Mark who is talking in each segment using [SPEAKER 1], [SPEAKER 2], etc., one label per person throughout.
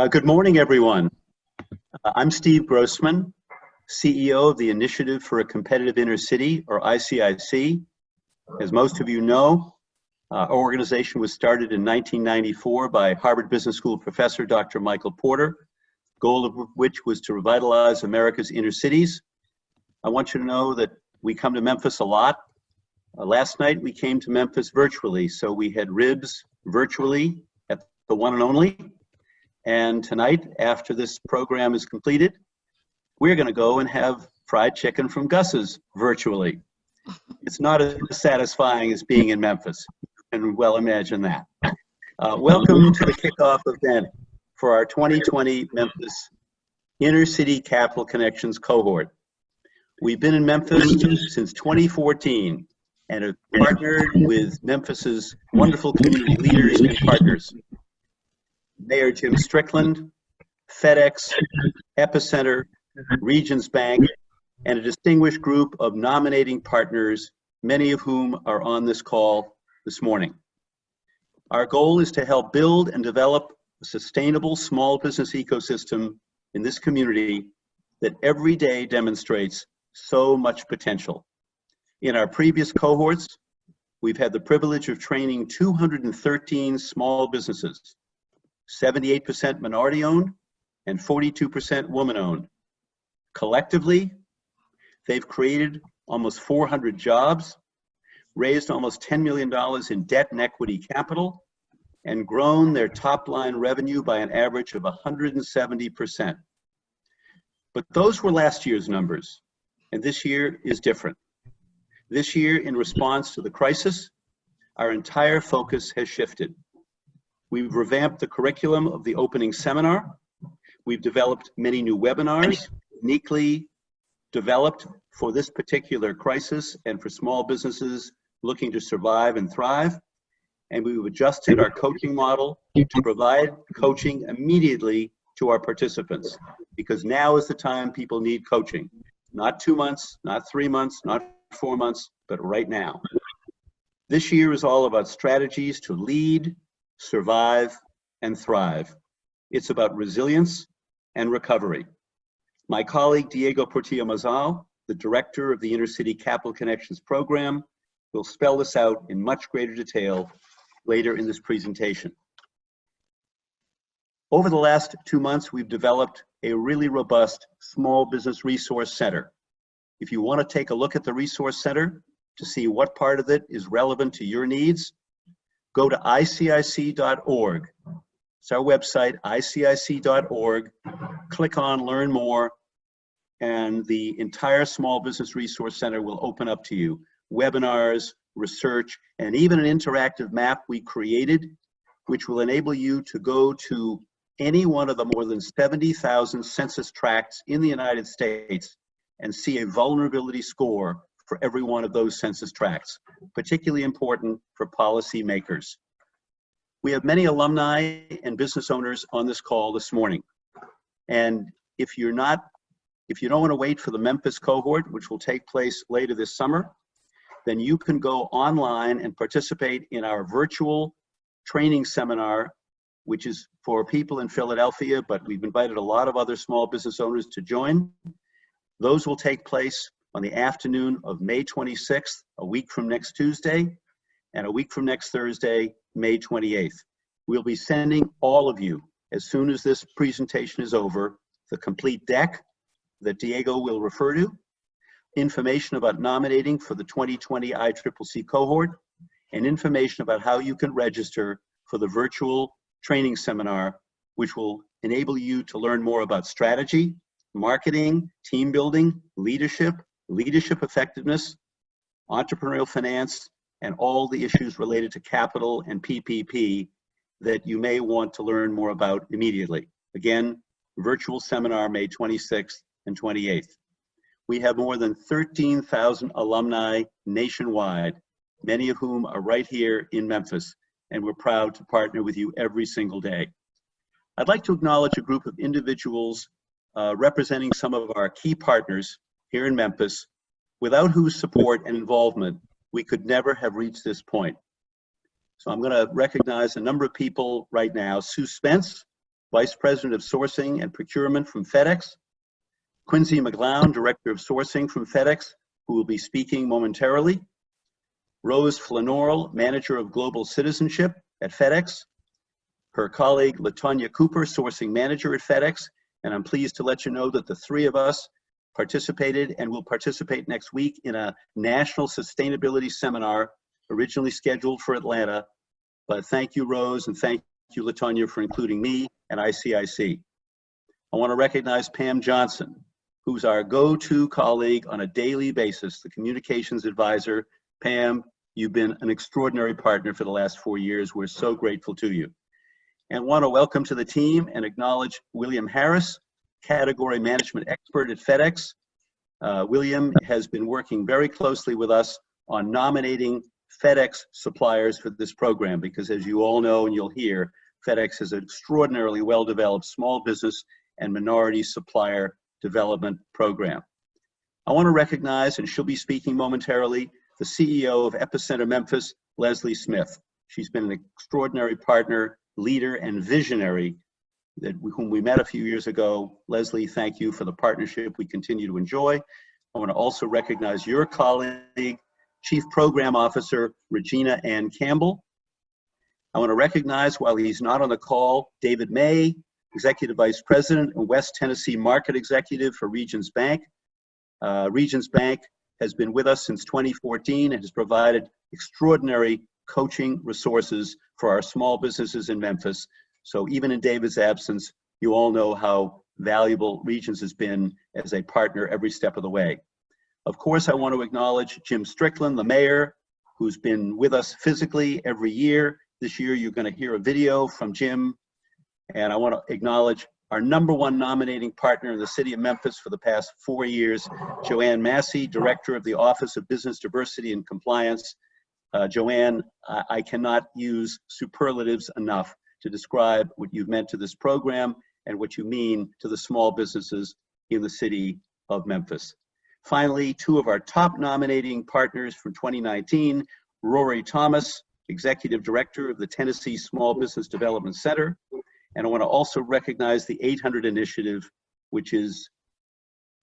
[SPEAKER 1] Good morning, everyone. I'm Steve Grossman, CEO of the Initiative for a Competitive Inner City, or ICIC. As most of you know, our organization was started in 1994 by Harvard Business School professor Dr. Michael Porter, goal of which was to revitalize America's inner cities. I want you to know that we come to Memphis a lot. Last night we came to Memphis virtually, so we had ribs virtually at the One and Only. And tonight, after this program is completed, we're going to go and have fried chicken from Gus's virtually. It's not as satisfying as being in Memphis, and well imagine that. Welcome to the kickoff event for our 2020 Memphis Inner City Capital Connections cohort. We've been in Memphis since 2014 and have partnered with Memphis's wonderful community leaders and partners. Mayor Jim Strickland, FedEx, Epicenter, Regions Bank, and a distinguished group of nominating partners, many of whom are on this call this morning. Our goal is to help build and develop a sustainable small business ecosystem in this community that every day demonstrates so much potential. In our previous cohorts, we've had the privilege of training 213 small businesses, 78% minority-owned and 42% woman-owned. Collectively, they've created almost 400 jobs, raised almost $10 million in debt and equity capital, and grown their top-line revenue by an average of 170%. But those were last year's numbers, and this year is different. This year, in response to the crisis, our entire focus has shifted. We've revamped the curriculum of the opening seminar. We've developed many new webinars, uniquely developed for this particular crisis and for small businesses looking to survive and thrive. And we've adjusted our coaching model to provide coaching immediately to our participants, because now is the time people need coaching. Not 2 months, not 3 months, not 4 months, but right now. This year is all about strategies to lead, survive, and thrive. It's about resilience and recovery. My colleague Diego Portillo-Mazal, the director of the Inner City Capital Connections program, will spell this out in much greater detail later in this presentation. Over the last 2 months, we've developed a really robust small business resource center. If you want to take a look at the resource center to see what part of it is relevant to your needs, go to ICIC.org. It's our website, ICIC.org. Click on Learn More, and the entire Small Business Resource Center will open up to you. Webinars, research, and even an interactive map we created, which will enable you to go to any one of the more than 70,000 census tracts in the United States and see a vulnerability score for every one of those census tracts, particularly important for policymakers. We have many alumni and business owners on this call this morning. And if you don't want to wait for the Memphis cohort, which will take place later this summer, then you can go online and participate in our virtual training seminar, which is for people in Philadelphia, but we've invited a lot of other small business owners to join. Those will take place on the afternoon of May 26th, a week from next Tuesday, and a week from next Thursday, May 28th. We'll be sending all of you, as soon as this presentation is over, the complete deck that Diego will refer to, information about nominating for the 2020 ICCC cohort, and information about how you can register for the virtual training seminar, which will enable you to learn more about strategy, marketing, team building, leadership effectiveness, entrepreneurial finance, and all the issues related to capital and PPP that you may want to learn more about immediately. Again, virtual seminar May 26th and 28th. We have more than 13,000 alumni nationwide, many of whom are right here in Memphis, and we're proud to partner with you every single day. I'd like to acknowledge a group of individuals representing some of our key partners here in Memphis, without whose support and involvement we could never have reached this point. So I'm going to recognize a number of people right now. Sue Spence, Vice President of Sourcing and Procurement from FedEx. Quincy McGlown, Director of Sourcing from FedEx, who will be speaking momentarily. Rose Flanorl, Manager of Global Citizenship at FedEx. Her colleague, LaTonya Cooper, Sourcing Manager at FedEx. And I'm pleased to let you know that the three of us participated and will participate next week in a national sustainability seminar originally scheduled for Atlanta. But thank you, Rose, and thank you, LaTonya, for including me and ICIC. I want to recognize Pam Johnson, who's our go-to colleague on a daily basis, the communications advisor. Pam, you've been an extraordinary partner for the last 4 years. We're so grateful to you. And want to welcome to the team and acknowledge William Harris, category management expert at FedEx. William has been working very closely with us on nominating FedEx suppliers for this program, because as you all know and you'll hear, FedEx is an extraordinarily well-developed small business and minority supplier development program. I want to recognize, and she'll be speaking momentarily, the CEO of Epicenter Memphis, Leslie Smith. She's been an extraordinary partner, leader, and visionary whom we met a few years ago. Leslie, thank you for the partnership we continue to enjoy. I want to also recognize your colleague, Chief Program Officer, Regina Ann Campbell. I want to recognize, while he's not on the call, David May, Executive Vice President and West Tennessee Market Executive for Regions Bank. Regions Bank has been with us since 2014 and has provided extraordinary coaching resources for our small businesses in Memphis. So even in David's absence, you all know how valuable Regions has been as a partner every step of the way. Of course, I want to acknowledge Jim Strickland, the mayor, who's been with us physically every year. This year, you're going to hear a video from Jim. And I want to acknowledge our #1 nominating partner in the city of Memphis for the past 4 years, Joanne Massey, Director of the Office of Business Diversity and Compliance. Joanne, I cannot use superlatives enough to describe what you've meant to this program and what you mean to the small businesses in the city of Memphis. Finally, 2 of our top nominating partners from 2019, Rory Thomas, Executive Director of the Tennessee Small Business Development Center. And I want to also recognize the 800 Initiative, which is,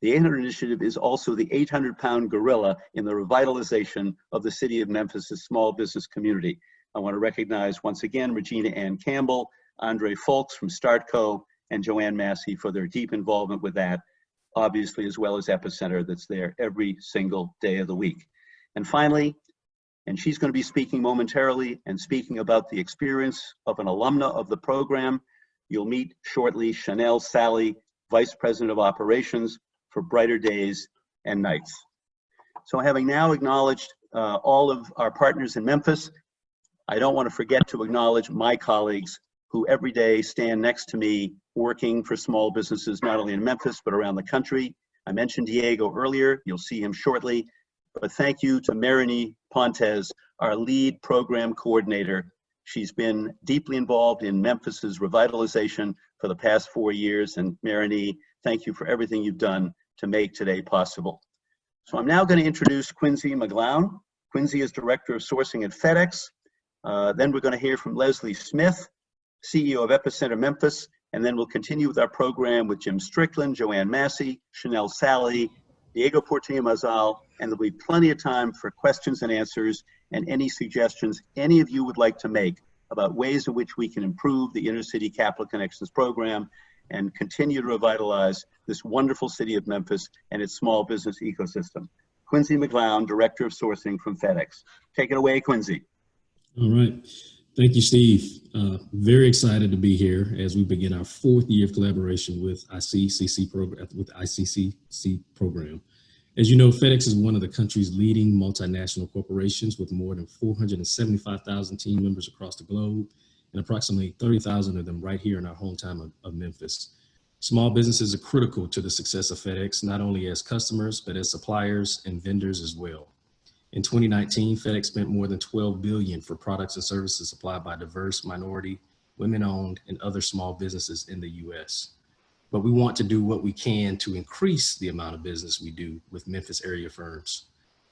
[SPEAKER 1] the 800 Initiative is also the 800-pound gorilla in the revitalization of the city of Memphis' small business community. I want to recognize once again Regina Ann Campbell, Andre Folks from Startco, and Joanne Massey for their deep involvement with that, obviously, as well as Epicenter, that's there every single day of the week. And finally, and she's going to be speaking momentarily and speaking about the experience of an alumna of the program, you'll meet shortly Chanel Sally, Vice President of Operations for Brighter Days and Nights. So having now acknowledged all of our partners in Memphis, I don't want to forget to acknowledge my colleagues who every day stand next to me working for small businesses, not only in Memphis, but around the country. I mentioned Diego earlier, you'll see him shortly, but thank you to Marini Pontes, our lead program coordinator. She's been deeply involved in Memphis's revitalization for the past 4 years, and Marini, thank you for everything you've done to make today possible. So I'm now going to introduce Quincy McGlown. Quincy is Director of Sourcing at FedEx. Then we're going to hear from Leslie Smith, CEO of Epicenter Memphis, and then we'll continue with our program with Jim Strickland, Joanne Massey, Chanel Sally, Diego Portillo-Mazal, and there'll be plenty of time for questions and answers and any suggestions any of you would like to make about ways in which we can improve the Intercity Capital Connections program and continue to revitalize this wonderful city of Memphis and its small business ecosystem. Quincy McGlown, Director of Sourcing from FedEx. Take it away, Quincy.
[SPEAKER 2] All right. Thank you, Steve. Very excited to be here as we begin our 4th year of collaboration with ICCC program. As you know, FedEx is one of the country's leading multinational corporations with more than 475,000 team members across the globe and approximately 30,000 of them right here in our hometown of Memphis. Small businesses are critical to the success of FedEx, not only as customers, but as suppliers and vendors as well. In 2019, FedEx spent more than $12 billion for products and services supplied by diverse, minority, women-owned, and other small businesses in the U.S. But we want to do what we can to increase the amount of business we do with Memphis area firms.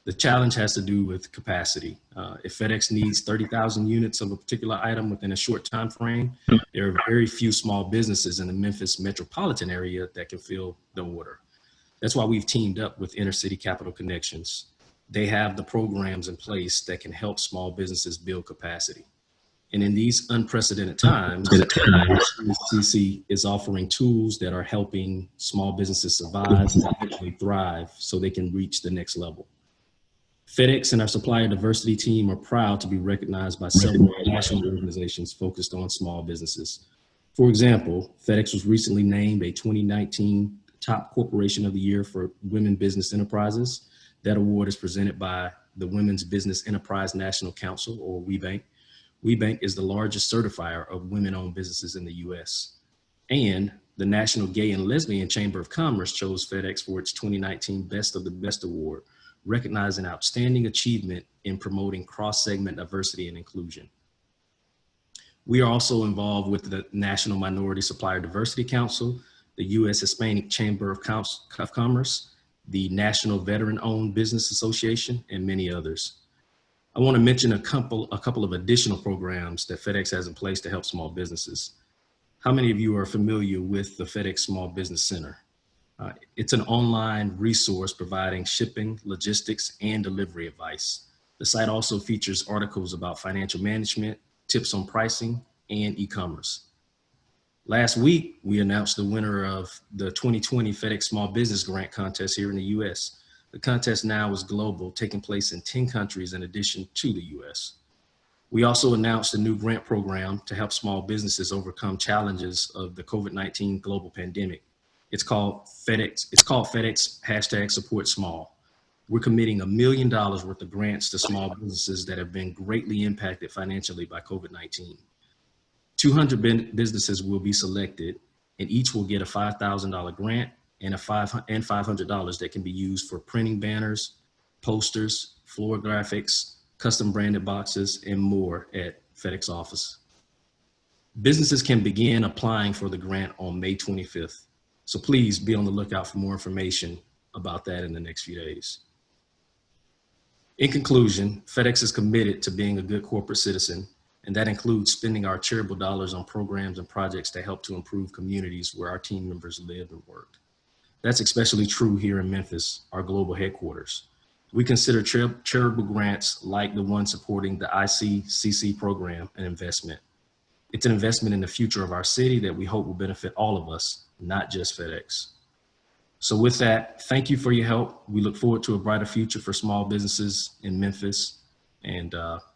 [SPEAKER 2] The challenge has to do with capacity. If FedEx needs 30,000 units of a particular item within a short time frame, there are very few small businesses in the Memphis metropolitan area that can fill the order. That's why we've teamed up with Inner City Capital Connections. They have the programs in place that can help small businesses build capacity. And in these unprecedented times, ICCC is offering tools that are helping small businesses survive and eventually thrive so they can reach the next level. FedEx and our supplier diversity team are proud to be recognized by several national organizations focused on small businesses. For example, FedEx was recently named a 2019 Top Corporation of the Year for Women Business Enterprises. That award is presented by the Women's Business Enterprise National Council, or WBENC. WBENC is the largest certifier of women-owned businesses in the US. And the National Gay and Lesbian Chamber of Commerce chose FedEx for its 2019 Best of the Best Award, recognizing outstanding achievement in promoting cross-segment diversity and inclusion. We are also involved with the National Minority Supplier Diversity Council, the U.S. Hispanic Chamber of Commerce, the National Veteran-Owned Business Association, and many others. I want to mention a couple of additional programs that FedEx has in place to help small businesses. How many of you are familiar with the FedEx Small Business Center? It's an online resource providing shipping, logistics, and delivery advice. The site also features articles about financial management, tips on pricing, and e-commerce. Last week, we announced the winner of the 2020 FedEx Small Business Grant Contest here in the US. The contest now is global, taking place in 10 countries in addition to the US. We also announced a new grant program to help small businesses overcome challenges of the COVID-19 global pandemic. It's called FedEx #SupportSmall. We're committing $1 million worth of grants to small businesses that have been greatly impacted financially by COVID-19. 200 businesses will be selected, and each will get a $5,000 grant and $500 that can be used for printing banners, posters, floor graphics, custom branded boxes, and more at FedEx office. Businesses can begin applying for the grant on May 25th. So please be on the lookout for more information about that in the next few days. In conclusion, FedEx is committed to being a good corporate citizen, and that includes spending our charitable dollars on programs and projects that help to improve communities where our team members live and work. That's especially true here in Memphis, our global headquarters. We consider charitable grants like the one supporting the ICCC program an investment. It's an investment in the future of our city that we hope will benefit all of us, not just FedEx. So with that, thank you for your help. We look forward to a brighter future for small businesses in Memphis, and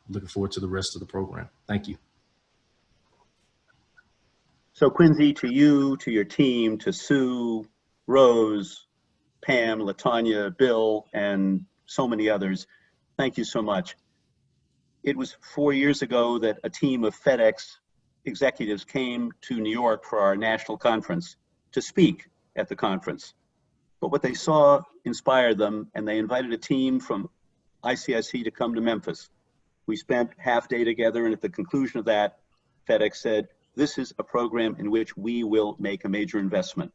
[SPEAKER 2] looking forward to the rest of the program. Thank you.
[SPEAKER 1] So Quincy, to you, to your team, to Sue, Rose, Pam, LaTanya, Bill, and so many others, thank you so much. It was 4 years ago that a team of FedEx executives came to New York for our national conference to speak at the conference. But what they saw inspired them, and they invited a team from ICIC to come to Memphis. We spent half day together, and at the conclusion of that, FedEx said, this is a program in which we will make a major investment.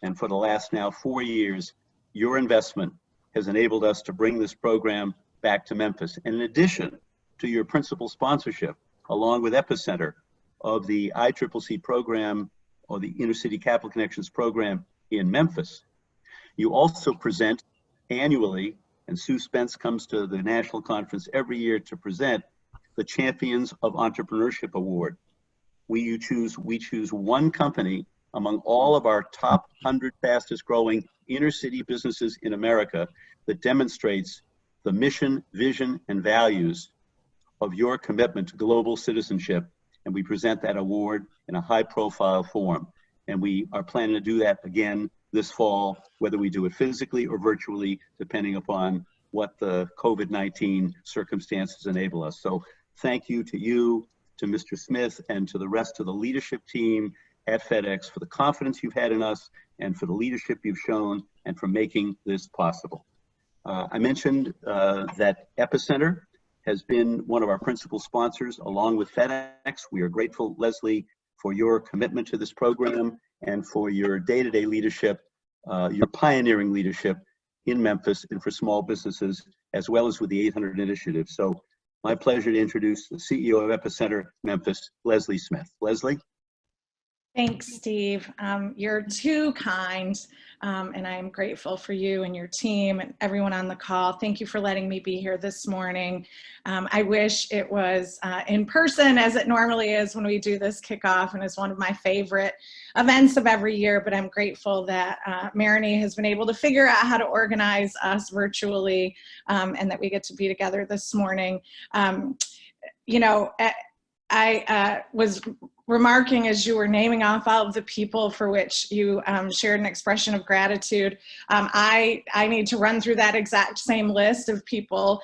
[SPEAKER 1] And for the last now 4 years, your investment has enabled us to bring this program back to Memphis. And in addition to your principal sponsorship, along with Epicenter, of the ICCC program, or the Inner City Capital Connections program in Memphis, you also present annually, and Sue Spence comes to the national conference every year to present the Champions of Entrepreneurship Award. We choose one company among all of our top 100 fastest growing inner city businesses in America that demonstrates the mission, vision, and values of your commitment to global citizenship. And we present that award in a high profile form. And we are planning to do that again this fall, whether we do it physically or virtually, depending upon what the COVID-19 circumstances enable us. So thank you to you, to Mr. Smith, and to the rest of the leadership team at FedEx for the confidence you've had in us and for the leadership you've shown and for making this possible. I mentioned that Epicenter has been one of our principal sponsors along with FedEx. We are grateful, Leslie, for your commitment to this program and for your day-to-day leadership, your pioneering leadership in Memphis and for small businesses as well as with the 800 initiative. So my pleasure to introduce the CEO of Epicenter Memphis, Leslie Smith. Leslie?
[SPEAKER 3] Thanks, Steve. You're too kind, and I am grateful for you and your team and everyone on the call. Thank you for letting me be here this morning. I wish it was in person as it normally is when we do this kickoff, and it's one of my favorite events of every year, but I'm grateful that Marini has been able to figure out how to organize us virtually and that we get to be together this morning. You know, I was remarking as you were naming off all of the people for which you shared an expression of gratitude. I need to run through that exact same list of people.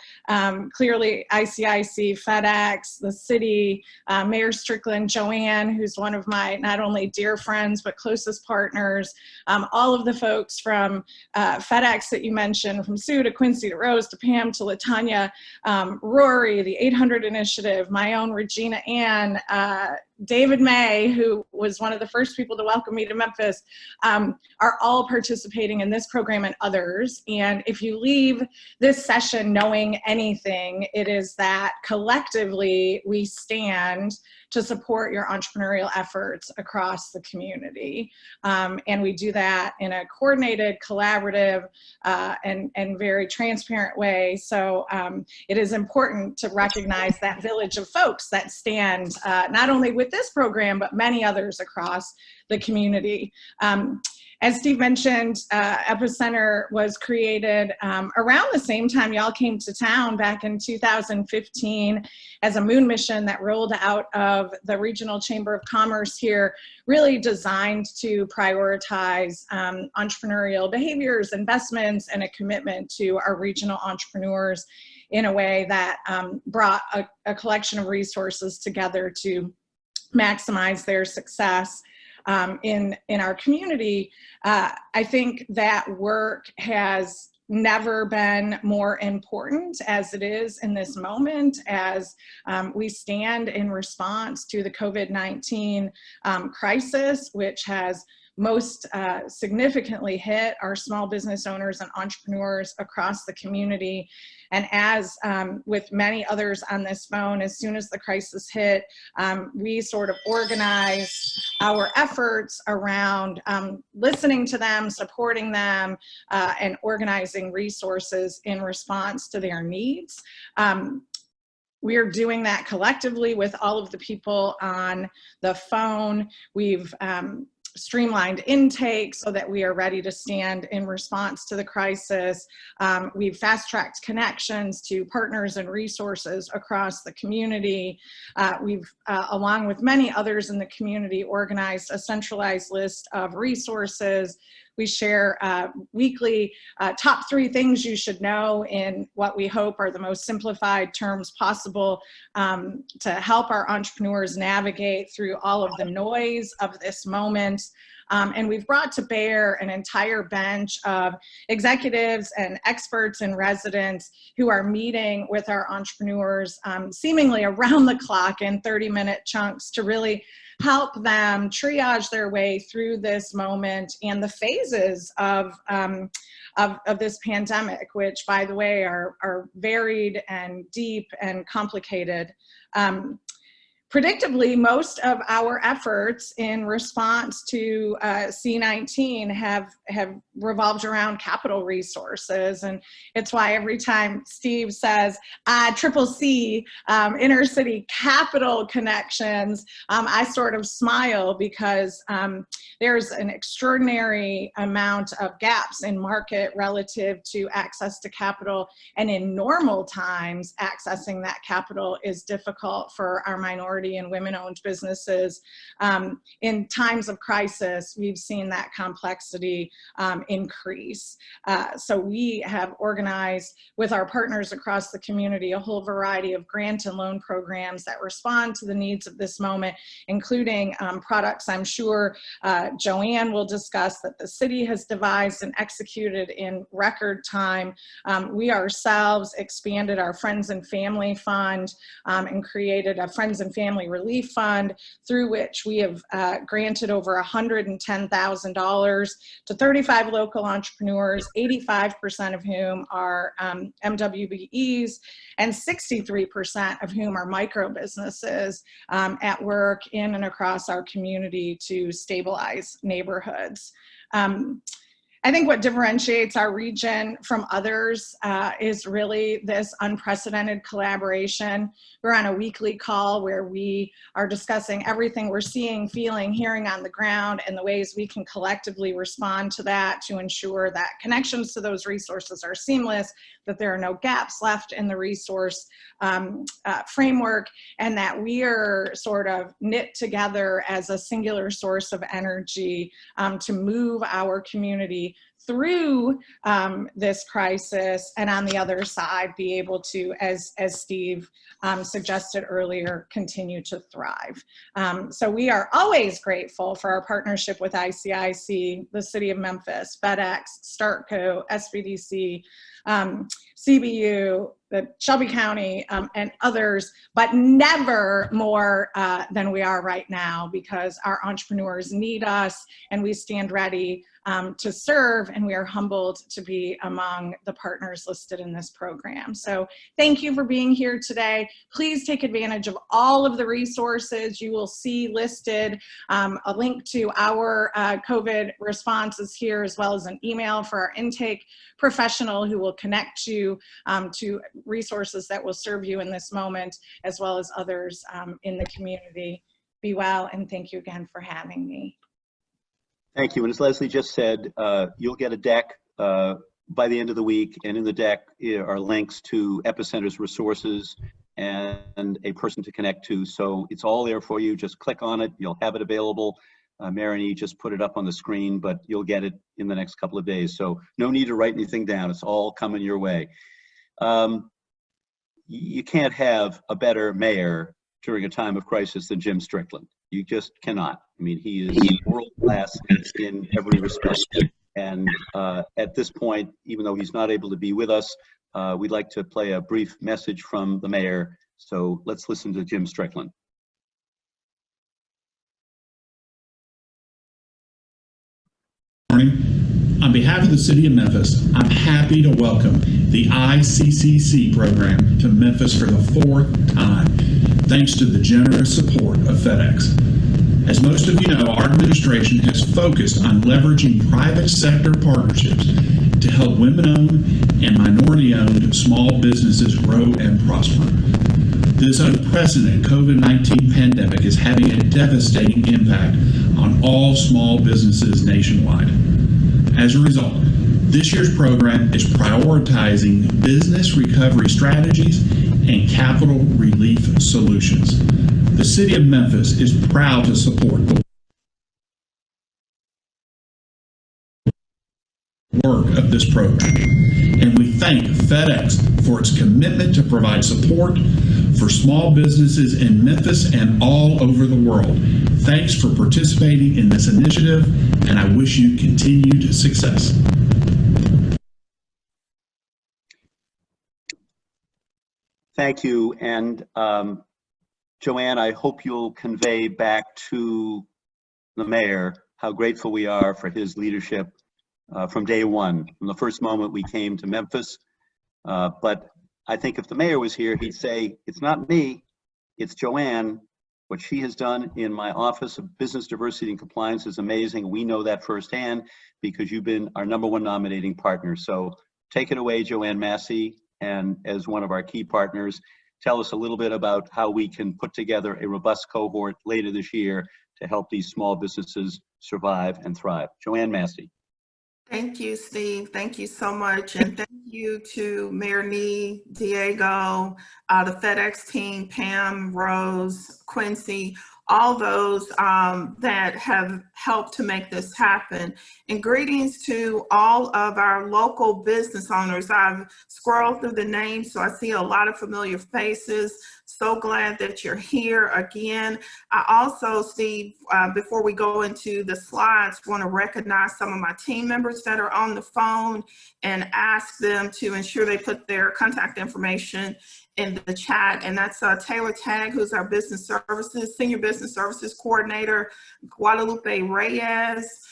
[SPEAKER 3] Clearly ICIC, FedEx, the city, Mayor Strickland, Joanne, who's one of my not only dear friends, but closest partners, all of the folks from FedEx that you mentioned, from Sue to Quincy to Rose to Pam to Latanya, Rory, the 800 Initiative, my own Regina Ann, David May, who was one of the first people to welcome me to Memphis, are all participating in this program and others. And if you leave this session knowing anything, it is that collectively we stand to support your entrepreneurial efforts across the community. And we do that in a coordinated, collaborative, and very transparent way. So it is important to recognize that village of folks that stand not only with this program, but many others across the community. As Steve mentioned, Epicenter was created around the same time y'all came to town back in 2015 as a moon mission that rolled out of the Regional Chamber of Commerce here, really designed to prioritize entrepreneurial behaviors, investments, and a commitment to our regional entrepreneurs in a way that brought a collection of resources together to maximize their success in our community. I think that work has never been more important as it is in this moment as we stand in response to the COVID-19 crisis, which has most significantly hit our small business owners and entrepreneurs across the community. And as with many others on this phone, as soon as the crisis hit, we sort of organized our efforts around listening to them, supporting them, and organizing resources in response to their needs. We are doing that collectively with all of the people on the phone. We've streamlined intake so that we are ready to stand in response to the crisis. We've fast-tracked connections to partners and resources across the community. We've, along with many others in the community, organized a centralized list of resources. We share weekly top 3 things you should know in what we hope are the most simplified terms possible to help our entrepreneurs navigate through all of the noise of this moment. And we've brought to bear an entire bench of executives and experts and residents who are meeting with our entrepreneurs seemingly around the clock in 30-minute chunks to really help them triage their way through this moment and the phases of this pandemic, which, by the way, are varied and deep and complicated. Predictably, most of our efforts in response to C-19 have revolved around capital resources. And it's why every time Steve says, ICCC, inner city capital connections, I sort of smile because there's an extraordinary amount of gaps in market relative to access to capital. And in normal times, accessing that capital is difficult for our minority and women-owned businesses. In times of crisis, we've seen that complexity increase. So we have organized with our partners across the community a whole variety of grant and loan programs that respond to the needs of this moment, including products I'm sure Joanne will discuss that the city has devised and executed in record time. We ourselves expanded our Friends and Family Fund and created a Friends and Family Family Relief Fund, through which we have granted over $110,000 to 35 local entrepreneurs, 85% of whom are MWBEs, and 63% of whom are micro businesses at work in and across our community to stabilize neighborhoods. I think what differentiates our region from others is really this unprecedented collaboration. We're on a weekly call where we are discussing everything we're seeing, feeling, hearing on the ground, and the ways we can collectively respond to that to ensure that connections to those resources are seamless, that there are no gaps left in the resource framework, and that we are sort of knit together as a singular source of energy to move our community through this crisis, and on the other side be able to, as Steve suggested earlier, continue to thrive. So we are always grateful for our partnership with ICIC, the City of Memphis, FedEx, StartCo, SBDC, CBU, the Shelby County, and others, but never more than we are right now, because our entrepreneurs need us and we stand ready to serve, and we are humbled to be among the partners listed in this program. So thank you for being here today. Please take advantage of all of the resources. You will see listed a link to our COVID responses here, as well as an email for our intake professional who will connect you to resources that will serve you in this moment, as well as others in the community. Be well, and thank you again for having me.
[SPEAKER 1] Thank you. And as Leslie just said, you'll get a deck by the end of the week, and in the deck are links to Epicenter's resources and a person to connect to. So it's all there for you. Just click on it. You'll have it available. Marini just put it up on the screen, but you'll get it in the next couple of days. So no need to write anything down. It's all coming your way. You can't have a better mayor during a time of crisis than Jim Strickland. You just cannot. I mean, he is world class in every respect. And at this point, even though he's not able to be with us, we'd like to play a brief message from the mayor. So let's listen to Jim Strickland.
[SPEAKER 4] On behalf of the City of Memphis, I'm happy to welcome the ICCC program to Memphis for the fourth time, thanks to the generous support of FedEx. As most of you know, our administration has focused on leveraging private sector partnerships to help women-owned and minority-owned small businesses grow and prosper. This unprecedented COVID-19 pandemic is having a devastating impact on all small businesses nationwide. As a result, this year's program is prioritizing business recovery strategies and capital relief solutions. The City of Memphis is proud to support the work of this program, and we thank FedEx for its commitment to provide support for small businesses in Memphis and all over the world. Thanks for participating in this initiative, and I wish you continued success.
[SPEAKER 1] Thank you. And Joanne, I hope you'll convey back to the mayor how grateful we are for his leadership from day one, from the first moment we came to Memphis. But I think if the mayor was here, he'd say, it's not me, it's Joanne. What she has done in my Office of Business Diversity and Compliance is amazing. We know that firsthand because you've been our #1 nominating partner. So take it away, Joanne Massey, and as one of our key partners, tell us a little bit about how we can put together a robust cohort later this year to help these small businesses survive and thrive. Joanne Massey.
[SPEAKER 5] Thank you, Steve. Thank you so much. And thank you to Mayor Nee, Diego, the FedEx team, Pam, Rose, Quincy, all those that have helped to make this happen. And greetings to all of our local business owners. I've scrolled through the names, so I see a lot of familiar faces. So glad that you're here again. I also, Steve, before we go into the slides, want to recognize some of my team members that are on the phone and ask them to ensure they put their contact information in the chat, and that's Taylor Tagg, who's our Senior Business Services Coordinator, Guadalupe Reyes,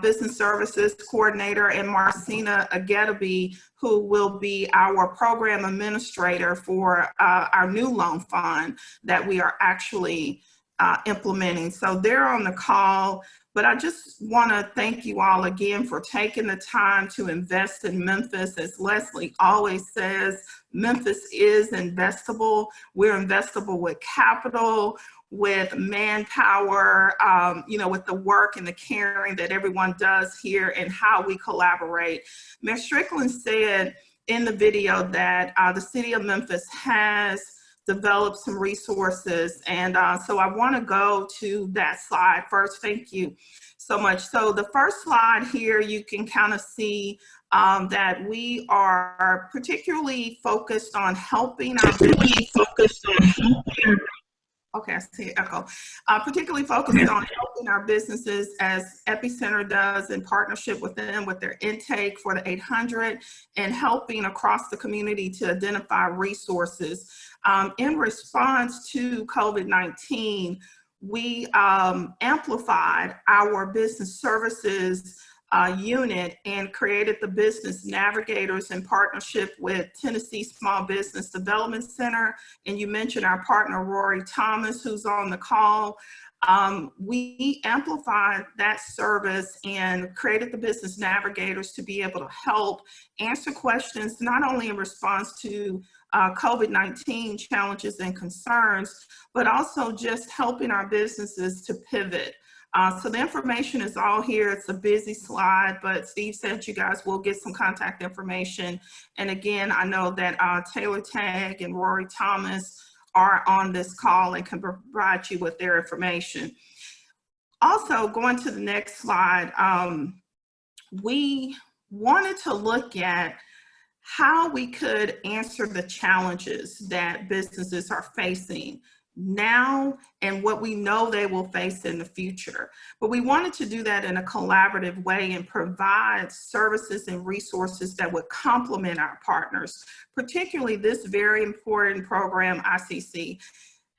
[SPEAKER 5] Business Services Coordinator, and Marcina Agetabi, who will be our Program Administrator for our new loan fund that we are actually implementing. So they're on the call, but I just want to thank you all again for taking the time to invest in Memphis. As Leslie always says, Memphis is investable. We're investable with capital, with manpower, with the work and the caring that everyone does here and how we collaborate. Mayor Strickland said in the video that the city of Memphis has developed some resources. And so I want to go to that slide first. Thank you so much. So the first slide here, you can kind of see that we are particularly focused on helping our Okay, I see echo. Particularly focused on helping our businesses, as Epicenter does, in partnership with them with their intake for the 800, and helping across the community to identify resources. In response to COVID-19, we amplified our business services unit and created the Business Navigators in partnership with Tennessee Small Business Development Center. And you mentioned our partner, Rory Thomas, who's on the call. We amplified that service and created the Business Navigators to be able to help answer questions, not only in response to COVID-19 challenges and concerns, but also just helping our businesses to pivot. So the information is all here. It's a busy slide, but Steve said you guys will get some contact information. And again, I know that Taylor Tagg and Rory Thomas are on this call and can provide you with their information. Also, going to the next slide, we wanted to look at how we could answer the challenges that businesses are facing now and what we know they will face in the future. But we wanted to do that in a collaborative way and provide services and resources that would complement our partners, particularly this very important program, ICC.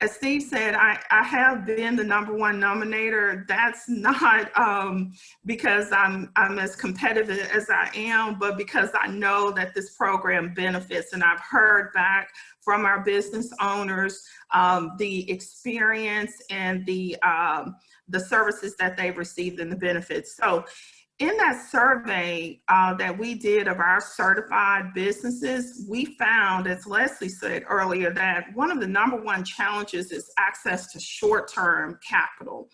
[SPEAKER 5] As Steve said, I have been the #1 nominator. That's not because I'm as competitive as I am, but because I know that this program benefits, and I've heard back from our business owners the experience and the services that they've received and the benefits. So in that survey that we did of our certified businesses, we found, as Leslie said earlier, that one of the #1 challenges is access to short-term capital.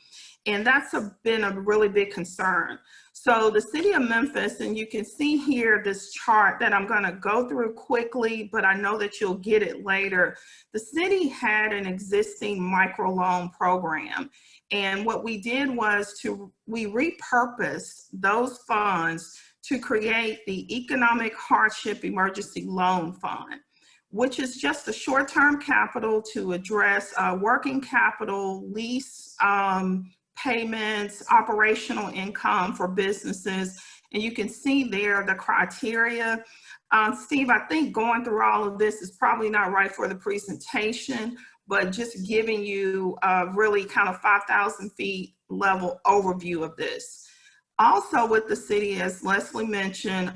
[SPEAKER 5] And that's been a really big concern. So the city of Memphis, and you can see here this chart that I'm going to go through quickly, but I know that you'll get it later. The city had an existing microloan program. And what we did was we repurposed those funds to create the Economic Hardship Emergency Loan Fund, which is just a short-term capital to address working capital, lease payments, operational income for businesses. And you can see there the criteria. Steve, I think going through all of this is probably not right for the presentation, but just giving you a really kind of 5,000 feet level overview of this. Also with the city, as Leslie mentioned,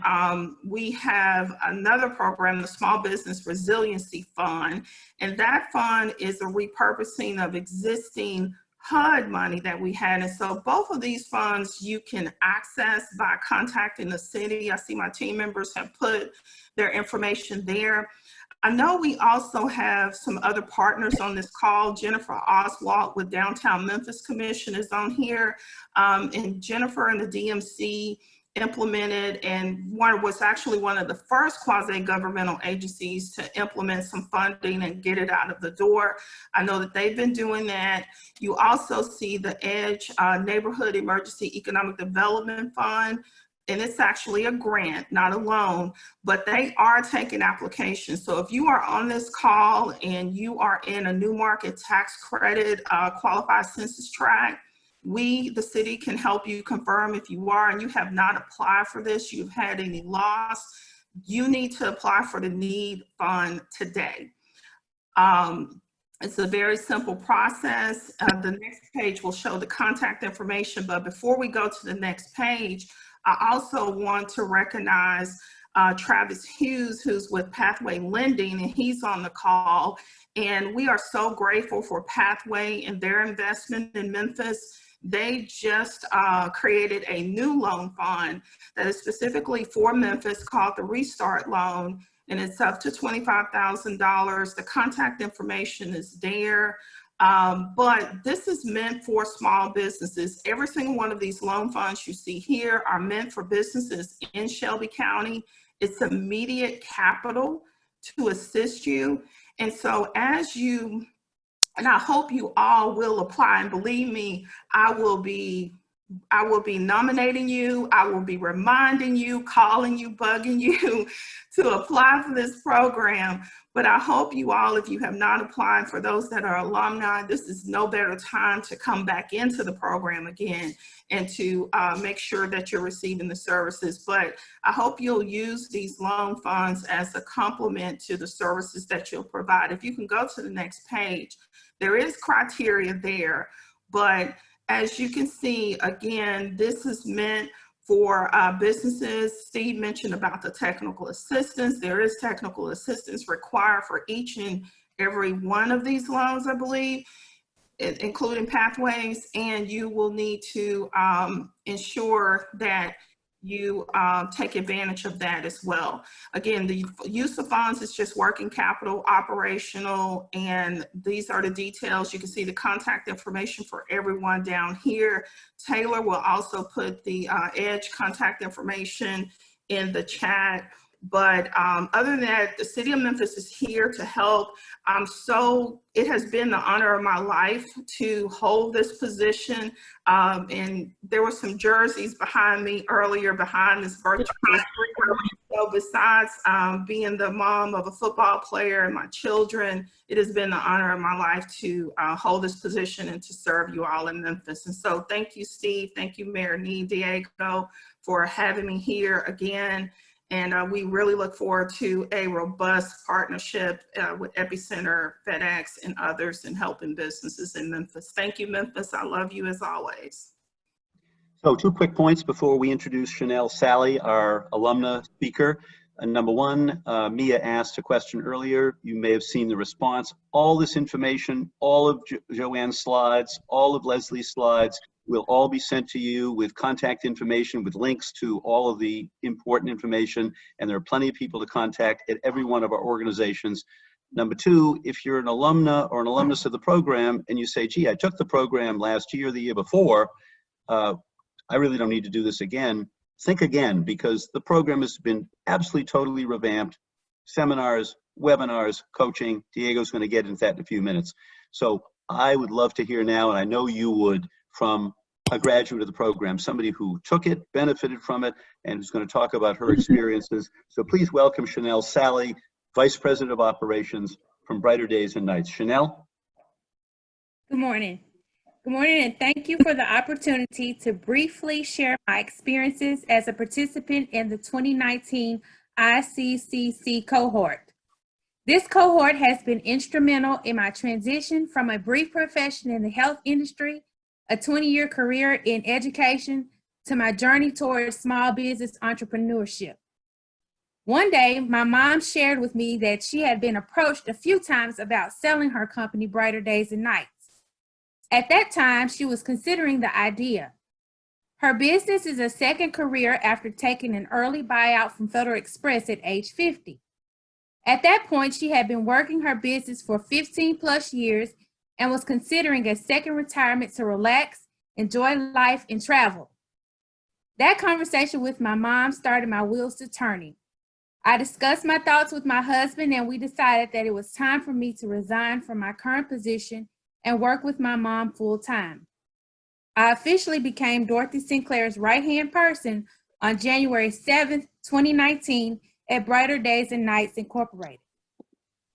[SPEAKER 5] we have another program, the Small Business Resiliency Fund, and that fund is a repurposing of existing HUD money that we had. And so both of these funds you can access by contacting the city. I see my team members have put their information there. I know we also have some other partners on this call. Jennifer Oswald with Downtown Memphis Commission is on here. And Jennifer and the DMC implemented and was actually one of the first quasi-governmental agencies to implement some funding and get it out of the door. I know that they've been doing that. You also see the EDGE Neighborhood Emergency Economic Development Fund, and it's actually a grant, not a loan, but they are taking applications. So if you are on this call and you are in a new market tax credit qualified census tract, we, the city, can help you confirm if you are and you have not applied for this, you've had any loss, you need to apply for the NEED fund today. It's a very simple process. The next page will show the contact information, but before we go to the next page, I also want to recognize Travis Hughes, who's with Pathway Lending, and he's on the call. And we are so grateful for Pathway and their investment in Memphis. They just created a new loan fund that is specifically for Memphis called the Restart Loan, and it's up to $25,000. The contact information is there. But this is meant for small businesses. Every single one of these loan funds you see here are meant for businesses in Shelby County. It's immediate capital to assist you. And so as you, and I hope you all will apply, and believe me, I will be nominating you. I will be reminding you, calling you, bugging you to apply for this program. But I hope you all, if you have not applied, for those that are alumni, this is no better time to come back into the program again and to make sure that you're receiving the services. But I hope you'll use these loan funds as a complement to the services that you'll provide. If you can go to the next page, there is criteria there, but as you can see, again, this is meant for businesses. Steve mentioned about the technical assistance. There is technical assistance required for each and every one of these loans, I believe, including Pathways, and you will need to ensure that you take advantage of that as well. Again, the use of funds is just working capital, operational, and these are the details. You can see the contact information for everyone down here. Taylor will also put the EDGE contact information in the chat. But other than that, the City of Memphis is here to help. It has been the honor of my life to hold this position. And there were some jerseys behind me earlier behind this virtual screen. So besides being the mom of a football player and my children, it has been the honor of my life to hold this position and to serve you all in Memphis. And so thank you, Steve. Thank you, Mayor Diego, for having me here again. And we really look forward to a robust partnership with Epicenter, FedEx, and others in helping businesses in Memphis. Thank you, Memphis. I love you as always.
[SPEAKER 1] So 2 quick points before we introduce Chanel Sally, our alumna speaker. Number one, Mia asked a question earlier. You may have seen the response. All this information, all of Joanne's slides, all of Leslie's slides, will all be sent to you with contact information, with links to all of the important information, and there are plenty of people to contact at every one of our organizations. Number two, if you're an alumna or an alumnus of the program and you say, gee, I took the program last year or the year before, I really don't need to do this again, think again, because the program has been absolutely totally revamped. Seminars, webinars, coaching. Diego's going to get into that in a few minutes. So I would love to hear now, and I know you would, from a graduate of the program, somebody who took it, benefited from it, and is going to talk about her experiences. So please welcome Chanel Sally, Vice President of Operations from Brighter Days and Nights. Chanel?
[SPEAKER 6] Good morning. Good morning, and thank you for the opportunity to briefly share my experiences as a participant in the 2019 ICCC cohort. This cohort has been instrumental in my transition from a brief profession in the health industry, a 20-year career in education, to my journey towards small business entrepreneurship. One day, my mom shared with me that she had been approached a few times about selling her company, Brighter Days and Nights. At that time, she was considering the idea. Her business is a second career after taking an early buyout from Federal Express at age 50. At that point, she had been working her business for 15 plus years and was considering a second retirement to relax, enjoy life, and travel. That conversation with my mom started my wheels to turning. I discussed my thoughts with my husband, and we decided that it was time for me to resign from my current position and work with my mom full time. I officially became Dorothy Sinclair's right-hand person on January 7th, 2019 at Brighter Days and Nights Incorporated.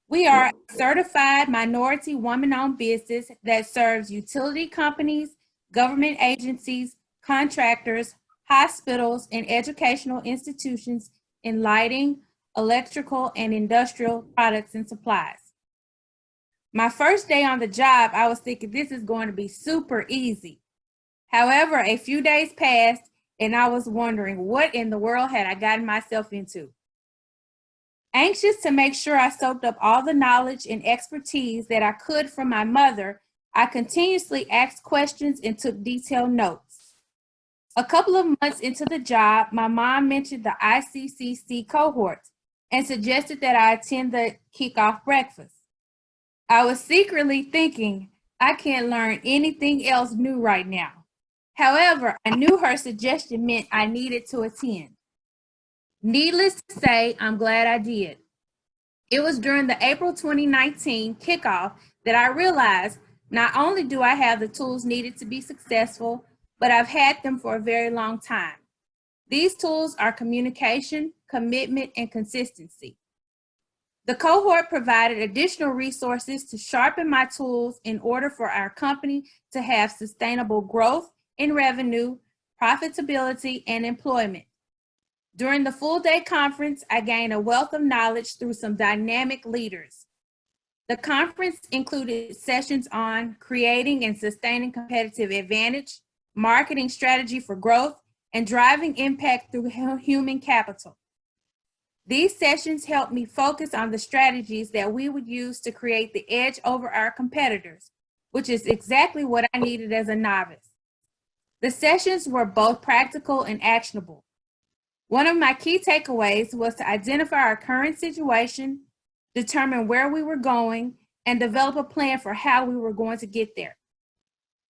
[SPEAKER 6] We are a certified minority woman-owned business that serves utility companies, government agencies, contractors, hospitals, and educational institutions in lighting, electrical, and industrial products and supplies. My first day on the job, I was thinking this is going to be super easy. However, a few days passed and I was wondering what in the world had I gotten myself into. Anxious to make sure I soaked up all the knowledge and expertise that I could from my mother, I continuously asked questions and took detailed notes. A couple of months into the job, my mom mentioned the ICCC cohort and suggested that I attend the kickoff breakfast. I was secretly thinking, I can't learn anything else new right now. However, I knew her suggestion meant I needed to attend. Needless to say, I'm glad I did. It was during the April 2019 kickoff that I realized not only do I have the tools needed to be successful, but I've had them for a very long time. These tools are communication, commitment, and consistency. The cohort provided additional resources to sharpen my tools in order for our company to have sustainable growth in revenue, profitability, and employment. During the full-day conference, I gained a wealth of knowledge through some dynamic leaders. The conference included sessions on creating and sustaining competitive advantage, marketing strategy for growth, and driving impact through human capital. These sessions helped me focus on the strategies that we would use to create the edge over our competitors, which is exactly what I needed as a novice. The sessions were both practical and actionable. One of my key takeaways was to identify our current situation, determine where we were going, and develop a plan for how we were going to get there.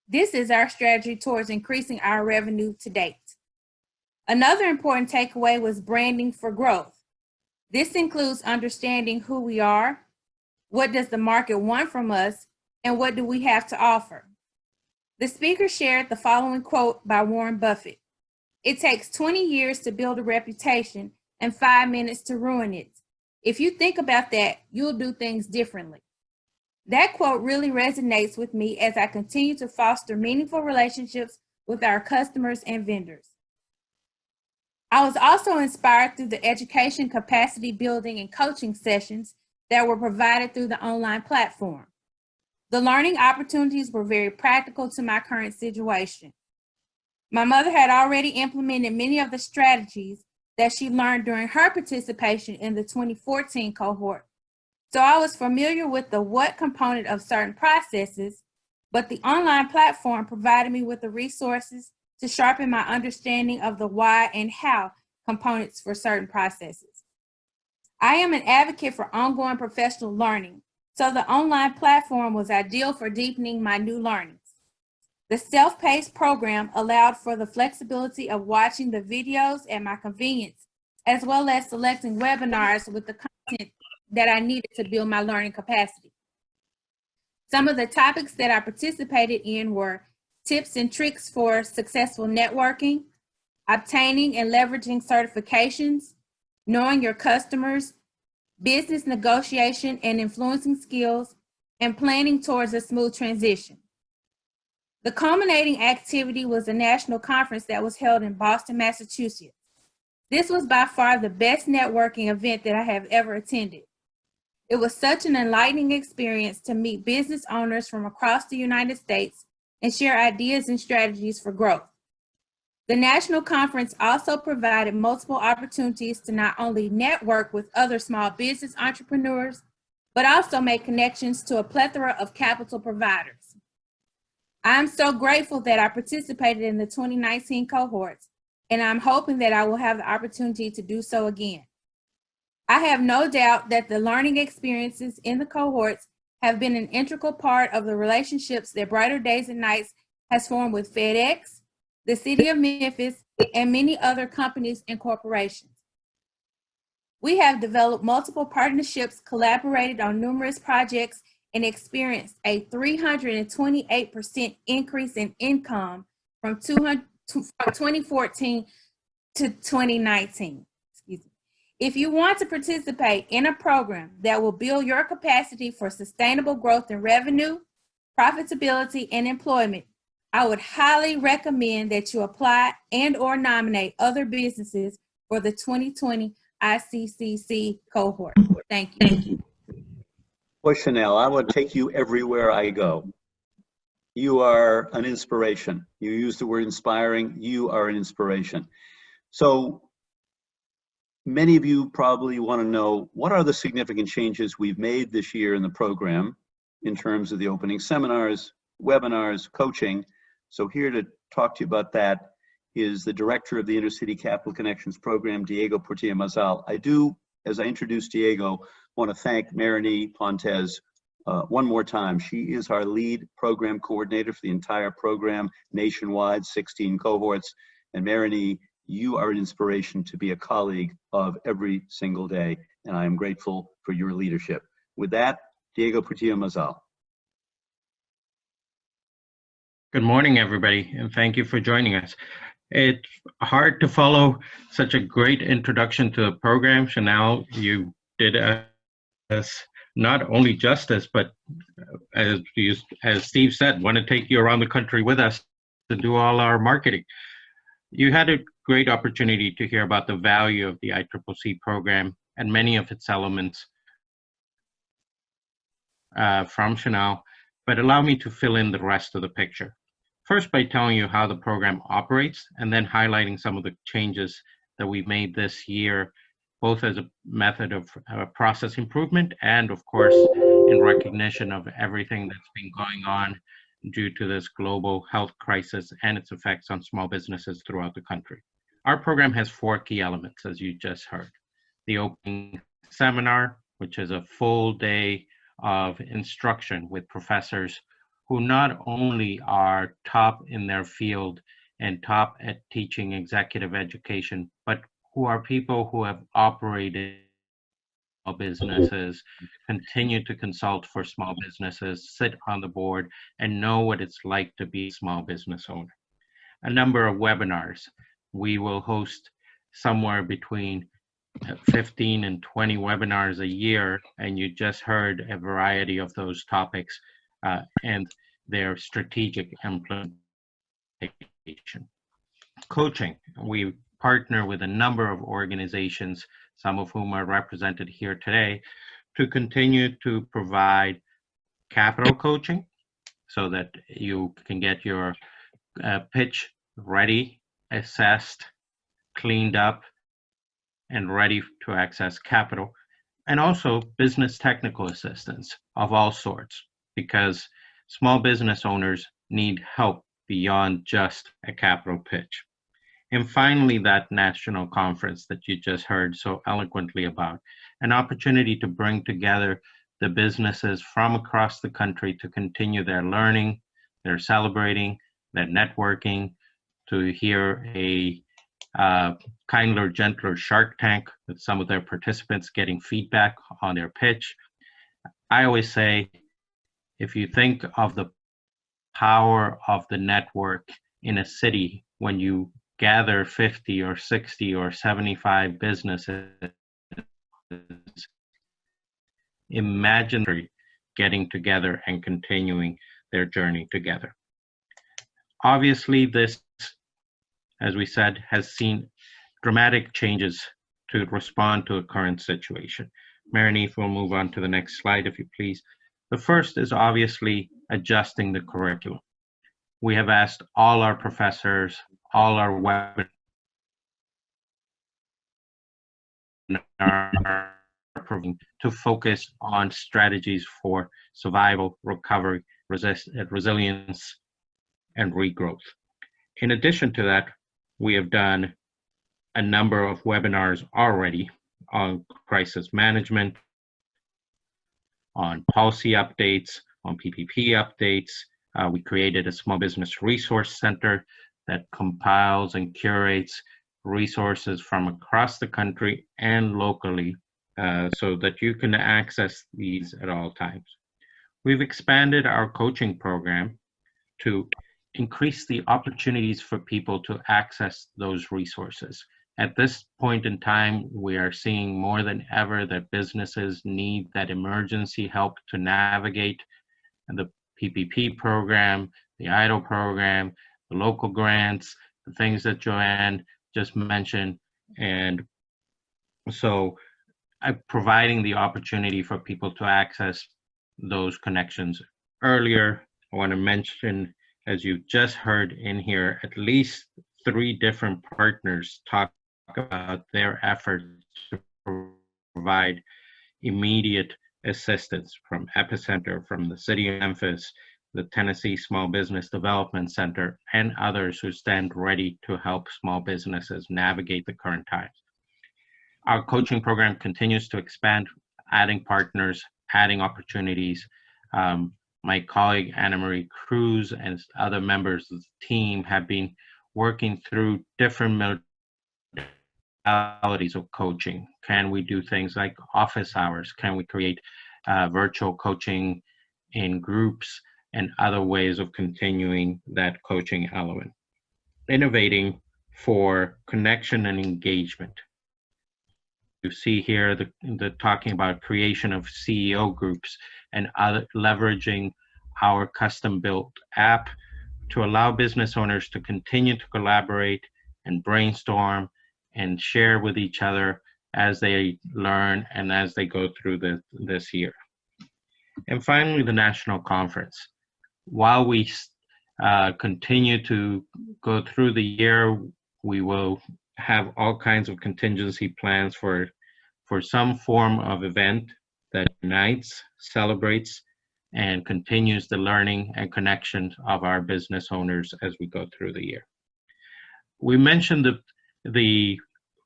[SPEAKER 6] This is our strategy towards increasing our revenue to date. Another important takeaway was branding for growth. This includes understanding who we are, what does the market want from us, and what do we have to offer. The speaker shared the following quote by Warren Buffett. It takes 20 years to build a reputation and 5 minutes to ruin it. If you think about that, you'll do things differently. That quote really resonates with me as I continue to foster meaningful relationships with our customers and vendors. I was also inspired through the education, capacity building, and coaching sessions that were provided through the online platform. The learning opportunities were very practical to my current situation. My mother had already implemented many of the strategies that she learned during her participation in the 2014 cohort. So I was familiar with the what component of certain processes, but the online platform provided me with the resources to sharpen my understanding of the why and how components for certain processes. I am an advocate for ongoing professional learning, so the online platform was ideal for deepening my new learnings. The self-paced program allowed for the flexibility of watching the videos at my convenience, as well as selecting webinars with the content that I needed to build my learning capacity. Some of the topics that I participated in were tips and tricks for successful networking, obtaining and leveraging certifications, knowing your customers, business negotiation and influencing skills, and planning towards a smooth transition. The culminating activity was a national conference that was held in Boston, Massachusetts. This was by far the best networking event that I have ever attended. It was such an enlightening experience to meet business owners from across the United States and share ideas and strategies for growth. The national conference also provided multiple opportunities to not only network with other small business entrepreneurs, but also make connections to a plethora of capital providers. I'm so grateful that I participated in the 2019 cohorts, and I'm hoping that I will have the opportunity to do so again. I have no doubt that the learning experiences in the cohorts have been an integral part of the relationships that Brighter Days and Nights has formed with FedEx, the City of Memphis, and many other companies and corporations. We have developed multiple partnerships, collaborated on numerous projects, and experienced a 328% increase in income from 2014 to 2019. If you want to participate in a program that will build your capacity for sustainable growth in revenue, profitability, and employment, I would highly recommend that you apply and/or nominate other businesses for the 2020 ICCC cohort. Thank you.
[SPEAKER 1] Boy, Chanel, I would take you everywhere I go. You are an inspiration. You use the word inspiring. You are an inspiration. So many of you probably want to know, what are the significant changes we've made this year in the program in terms of the opening seminars, webinars, coaching? So here to talk to you about that is the director of the Intercity Capital Connections program, Diego Portilla Mazal. I do, as I introduce Diego, want to thank Marini Pontes one more time. She is our lead program coordinator for the entire program nationwide, 16 cohorts. And Marini, you are an inspiration to be a colleague of every single day, and I am grateful for your leadership. With that, Diego Portilla Mazal.
[SPEAKER 7] Good morning, everybody, and thank you for joining us. It's hard to follow such a great introduction to the program. Chanel, you did us not only justice, but as Steve said, want to take you around the country with us to do all our marketing. You had a great opportunity to hear about the value of the ICCC program and many of its elements from Chanel, but allow me to fill in the rest of the picture. First, by telling you how the program operates, and then highlighting some of the changes that we've made this year, both as a method of process improvement and, of course, in recognition of everything that's been going on due to this global health crisis and its effects on small businesses throughout the country. Our program has 4 key elements, as you just heard. The opening seminar, which is a full day of instruction with professors who not only are top in their field and top at teaching executive education, but who are people who have operated small businesses, continue to consult for small businesses, sit on the board, and know what it's like to be a small business owner. A number of webinars. We will host somewhere between 15 and 20 webinars a year, and you just heard a variety of those topics and their strategic implementation. Coaching. We partner with a number of organizations, some of whom are represented here today, to continue to provide capital coaching so that you can get your pitch ready, assessed, cleaned up, and ready to access capital, and also business technical assistance of all sorts, because small business owners need help beyond just a capital pitch. And finally, that national conference that you just heard so eloquently about, an opportunity to bring together the businesses from across the country to continue their learning, their celebrating, their networking, to hear a kinder, gentler Shark Tank with some of their participants getting feedback on their pitch. I always say, if you think of the power of the network in a city, when you gather 50 or 60 or 75 businesses, imagine getting together and continuing their journey together. Obviously, this, as we said, has seen dramatic changes to respond to the current situation. Marini, if we'll move on to the next slide, if you please. The first is obviously adjusting the curriculum. We have asked all our professors, all our webinars to focus on strategies for survival, recovery, resilience, and regrowth. In addition to that, we have done a number of webinars already on crisis management, on policy updates, on PPP updates. We created a small business resource center that compiles and curates resources from across the country and locally so that you can access these at all times. We've expanded our coaching program to increase the opportunities for people to access those resources. At this point in time, we are seeing more than ever that businesses need that emergency help to navigate the PPP program, the EIDL program, the local grants, the things that Joanne just mentioned. And so providing the opportunity for people to access those connections earlier. I want to mention, as you just heard in here, at least 3 different partners talk about their efforts to provide immediate assistance, from Epicenter, from the City of Memphis, the Tennessee Small Business Development Center, and others who stand ready to help small businesses navigate the current times. Our coaching program continues to expand, adding partners, adding opportunities. My colleague Anna Marie Cruz and other members of the team have been working through different modalities of coaching. Can we do things like office hours? Can we create virtual coaching in groups and other ways of continuing that coaching element? Innovating for connection and engagement. You see here the talking about creation of CEO groups and other, leveraging our custom-built app to allow business owners to continue to collaborate and brainstorm and share with each other as they learn and as they go through this year. And finally, the national conference. While we continue to go through the year, we will have all kinds of contingency plans for some form of event that unites, celebrates, and continues the learning and connection of our business owners as we go through the year. We mentioned the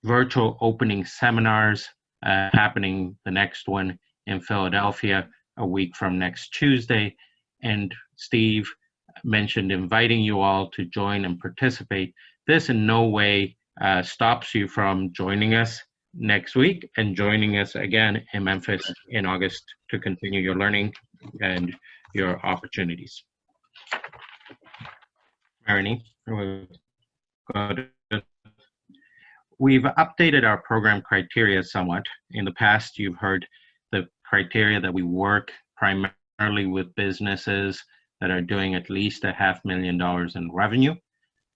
[SPEAKER 7] virtual opening seminars happening, the next one in Philadelphia a week from next Tuesday, and Steve mentioned inviting you all to join and participate. This in no way stops you from joining us next week and joining us again in Memphis in August to continue your learning and your opportunities. Marini, we've updated our program criteria somewhat. In the past, you've heard the criteria that we work primarily with businesses that are doing at least $500,000 in revenue.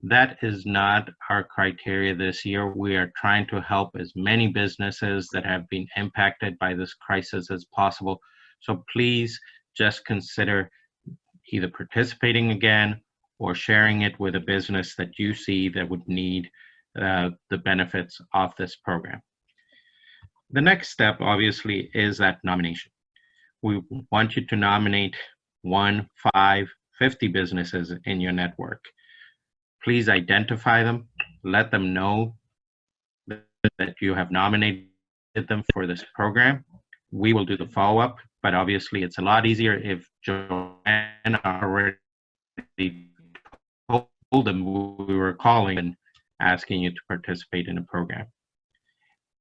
[SPEAKER 7] That is not our criteria this year. We are trying to help as many businesses that have been impacted by this crisis as possible. So please just consider either participating again or sharing it with a business that you see that would need the benefits of this program. The next step, obviously, is that nomination. We want you to nominate 1, 5, 50 businesses in your network. Please identify them, let them know that you have nominated them for this program. We will do the follow-up, but obviously it's a lot easier if Joanne already told them we were calling and asking you to participate in the program.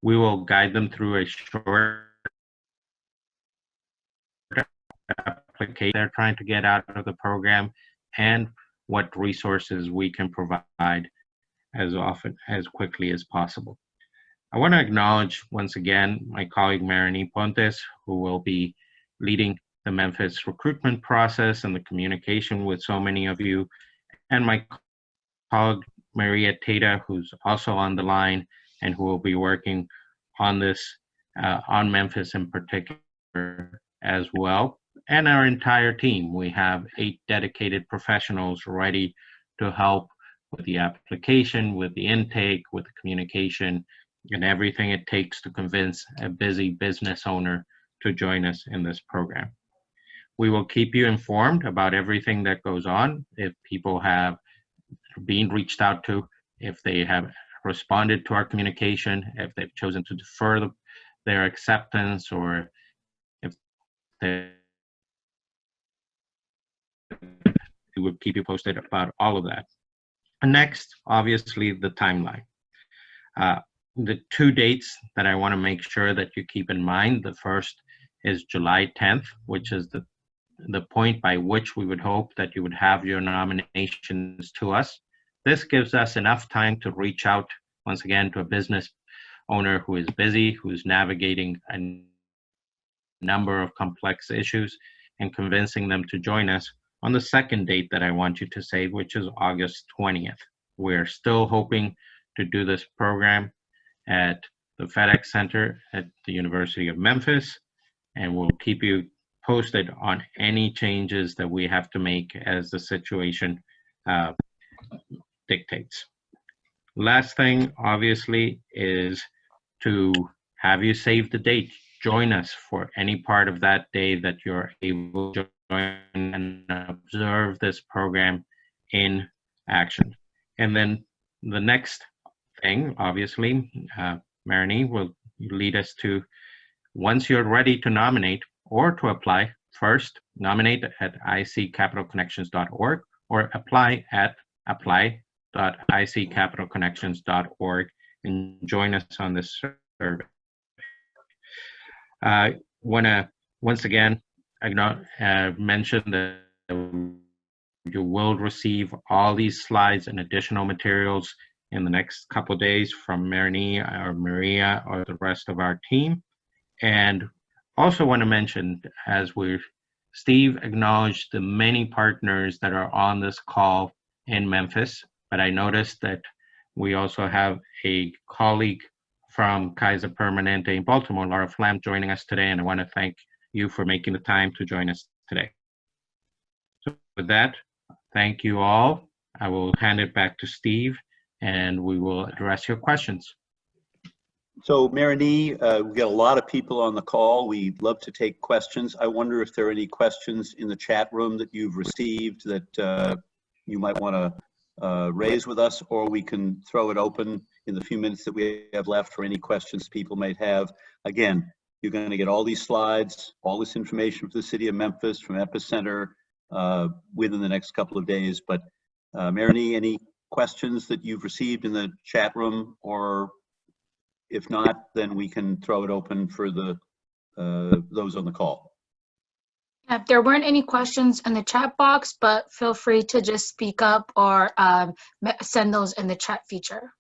[SPEAKER 7] We will guide them through a short application they're trying to get out of the program and what resources we can provide as quickly as possible. I want to acknowledge once again my colleague Marini Pontes, who will be leading the Memphis recruitment process and the communication with so many of you, and my colleague Maria Tata, who's also on the line and who will be working on this, on Memphis in particular as well, and our entire team. We have 8 dedicated professionals ready to help with the application, with the intake, with the communication, and everything it takes to convince a busy business owner to join us in this program. We will keep you informed about everything that goes on. If people have been reached out to, if they have responded to our communication, if they've chosen to defer their acceptance, or if they we will keep you posted about all of that. And next, obviously, the timeline. The 2 dates that I want to make sure that you keep in mind. The first is July 10th, which is the point by which we would hope that you would have your nominations to us. This gives us enough time to reach out once again to a business owner who is busy, who's navigating a number of complex issues, and convincing them to join us on the second date that I want you to say, which is August 20th. We're still hoping to do this program at the FedEx Center at the University of Memphis, and we'll keep you posted on any changes that we have to make as the situation dictates. Last thing, obviously, is to have you save the date. Join us for any part of that day that you're able to join and observe this program in action. And then the next thing, obviously, Marini will lead us to, once you're ready to nominate or to apply, first nominate at iccapitalconnections.org or apply at apply.iccapitalconnections.org and join us on this survey. I want to once again mention that you will receive all these slides and additional materials in the next couple of days from Marini or Maria or the rest of our team. And also want to mention, as Steve acknowledged the many partners that are on this call in Memphis, but I noticed that we also have a colleague from Kaiser Permanente in Baltimore, Laura Flam, joining us today, and I want to thank you for making the time to join us today. So with that, thank you all. I will hand it back to Steve, and we will address your questions.
[SPEAKER 1] So Marini, we've got a lot of people on the call. We'd love to take questions. I wonder if there are any questions in the chat room that you've received that you might want to raise with us, or we can throw it open in the few minutes that we have left for any questions people might have. Again, you're going to get all these slides, all this information for the city of Memphis, from Epicenter, within the next couple of days. But Marini, any questions that you've received in the chat room, or if not, then we can throw it open for the those on the call.
[SPEAKER 8] There weren't any questions in the chat box, but feel free to just speak up or send those in the chat feature.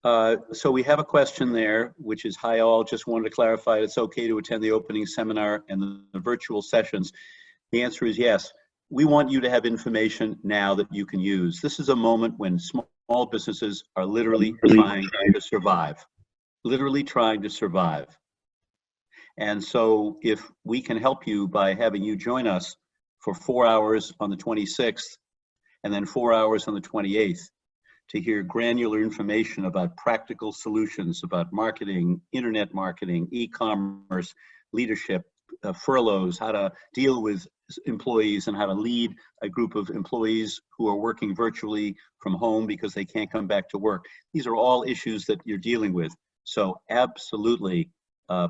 [SPEAKER 1] So we have a question there, which is, hi all, just wanted to clarify it's okay to attend the opening seminar and the virtual sessions. The answer is yes. We want you to have information now that you can use. This is a moment when small businesses are literally trying to survive, And so if we can help you by having you join us for 4 hours on the 26th and then 4 hours on the 28th to hear granular information about practical solutions, about marketing, internet marketing, e-commerce, leadership, furloughs, how to deal with employees and how to lead a group of employees who are working virtually from home because they can't come back to work. These are all issues that you're dealing with. So absolutely,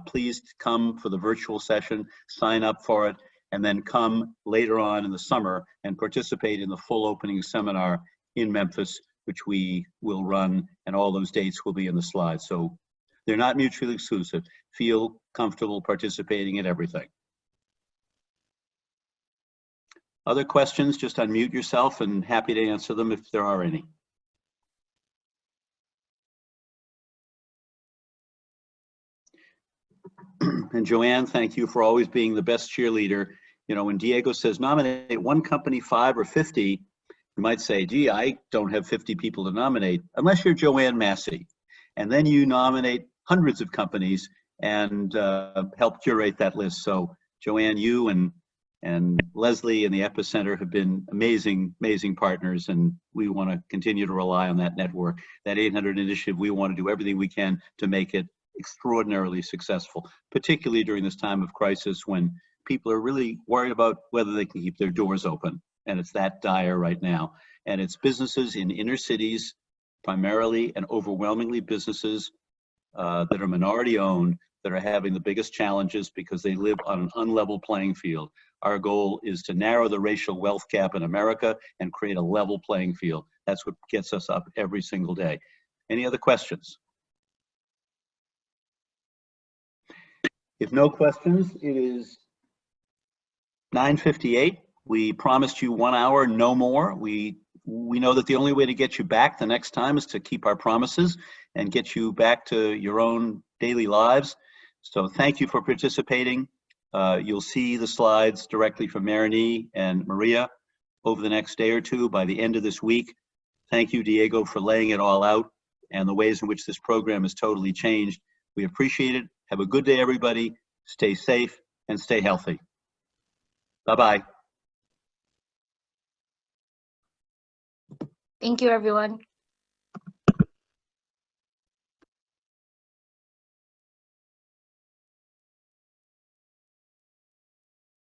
[SPEAKER 1] please come for the virtual session, sign up for it, and then come later on in the summer and participate in the full opening seminar in Memphis, which we will run, and all those dates will be in the slides. So they're not mutually exclusive. Feel comfortable participating in everything. Other questions, just unmute yourself and happy to answer them if there are any. And Joanne, thank you for always being the best cheerleader. You know, when Diego says nominate one company, 5 or 50, you might say, gee, I don't have 50 people to nominate, unless you're Joanne Massey. And then you nominate hundreds of companies and help curate that list. So Joanne, you and Leslie and the Epicenter have been amazing, amazing partners, and we want to continue to rely on that network. That 800 initiative, we want to do everything we can to make it extraordinarily successful, particularly during this time of crisis when people are really worried about whether they can keep their doors open. And it's that dire right now. And it's businesses in inner cities, primarily and overwhelmingly businesses that are minority owned, that are having the biggest challenges because they live on an unlevel playing field. Our goal is to narrow the racial wealth gap in America and create a level playing field. That's what gets us up every single day. Any other questions? If no questions, it is 9:58. We promised you 1 hour, no more. We know that the only way to get you back the next time is to keep our promises and get you back to your own daily lives. So thank you for participating. You'll see the slides directly from Marini and Maria over the next day or two by the end of this week. Thank you, Diego, for laying it all out and the ways in which this program has totally changed. We appreciate it. Have a good day, everybody. Stay safe, and stay healthy. Bye-bye.
[SPEAKER 8] Thank you, everyone.